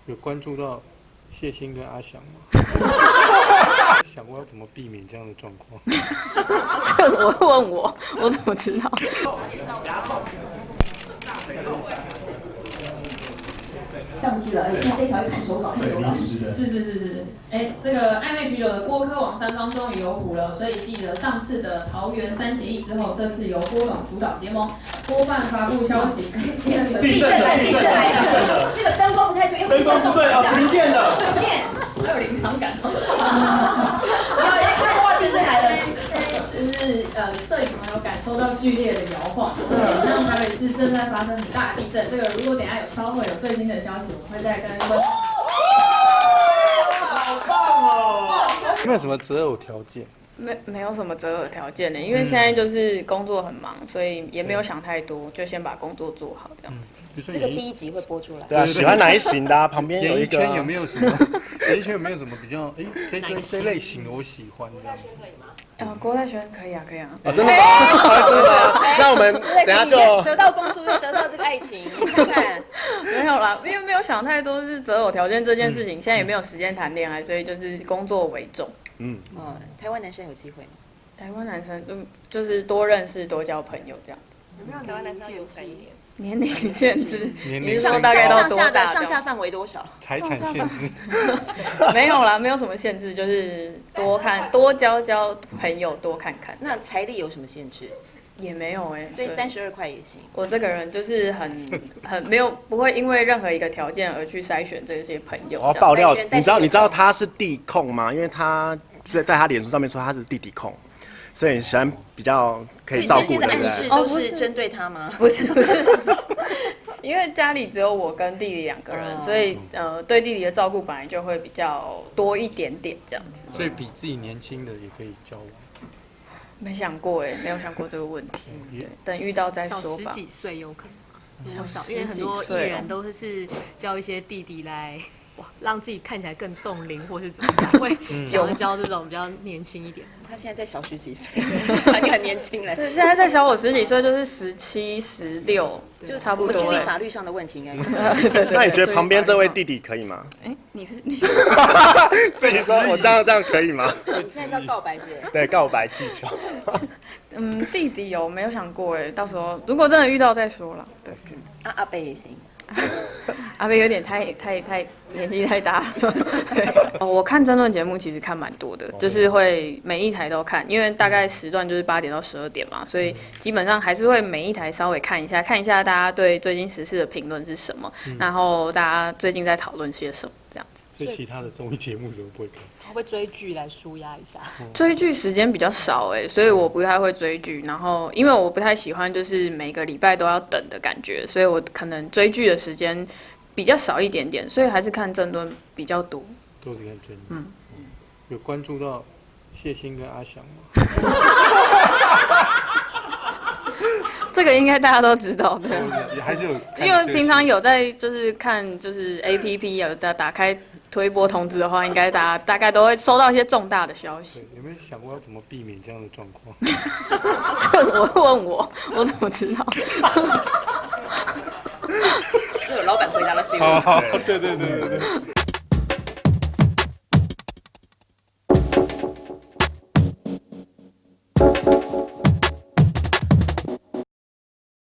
有关注到谢欣跟阿翔吗？想过要怎么避免这样的状况？这个怎么会问我？我怎么知道？上机了，现在这条一看手稿，看手稿。是。这个暧昧许久的郭柯王三方终于有谱了，所以记得上次的桃园3结义之后，这次由郭董主导结盟，郭办发布消息，地震来了，这个灯光不太对，灯光不对啊，停电了，停电，还有临场感。然后一插话地震来了。是摄影朋友感受到剧烈的摇晃，像台北市正在发生很大的地震。这个如果等一下稍后有最新的消息，我们会再跟观众。好棒哦！有没有什么择偶条件？没有什么择偶条件的，因为现在就是工作很忙，所以也没有想太多，就先把工作做好这样子。这个第一集会播出来。对啊，喜欢哪一型的啊？旁边有一个。演艺圈有没有什么？演艺圈有没有什么比较这类型的我喜欢这样子？郭泰轩可以啊。哦，真的吗？真的吗？那我们等下就得到工作，又得到这个爱情，你看看。没有啦，因为没有想太多是择偶条件这件事情，现在也没有时间谈恋爱，所以就是工作为重。台湾男生有机会吗？台湾男生就是多认识、多交朋友这样子。有没有台湾男生勇敢一点？年龄限制，年龄你说大概到多大？上下范围多少？财产限制？没有啦，没有什么限制，就是多看、多交朋友，多看看。那财力有什么限制？也没有所以32块也行。我这个人就是很没有不会因为任何一个条件而去筛选这些朋友。我要爆料，你知道他是弟控吗？因为他在他脸书上面说他是弟弟控，所以喜欢比较可以照顾的，对不对？这些的暗示都是针对他吗？不是，因为家里只有我跟弟弟2个人，所以对弟弟的照顾本来就会比较多一点点这样子。所以比自己年轻的也可以交往。没想过没有想过这个问题。对，等遇到再说吧。小10几岁有可能，小因为很多艺10几岁人都是教一些弟弟来，让自己看起来更冻龄，或是怎么样，会想教这种比较年轻一点。他现在在小10几岁，你很年轻嘞。对，现在再小我10几岁，就是17、16，就差不多。我们注意法律上的问题应该有。那你觉得旁边这位弟弟可以吗？你自己说，我这样可以吗？你现在是要告白是？对，告白气球。弟弟有没有想过到时候如果真的遇到再说了。对，阿伯也行。阿贝有点太年纪太大了。我看争论节目其实看蛮多的，就是会每一台都看，因为大概时段就是8点到12点嘛，所以基本上还是会每一台稍微看一下大家对最近时事的评论是什么，然后大家最近在讨论些什么这样子。所以其他的综艺节目怎么不会看？会不会追剧来抒压一下？追剧时间比较少所以我不太会追剧。然后因为我不太喜欢就是每个礼拜都要等的感觉，所以我可能追剧的时间比较少一点点，所以还是看政论比较多。都是看政论。有关注到谢欣跟阿翔吗？这个应该大家都知道，对。还是有，因为平常有在就是看就是 APP 有的打开推播通知的话，应该大概都会收到一些重大的消息。有没有想过要怎么避免这样的状况？这个怎么会问我？我怎么知道？这有老板回答的 feel。对。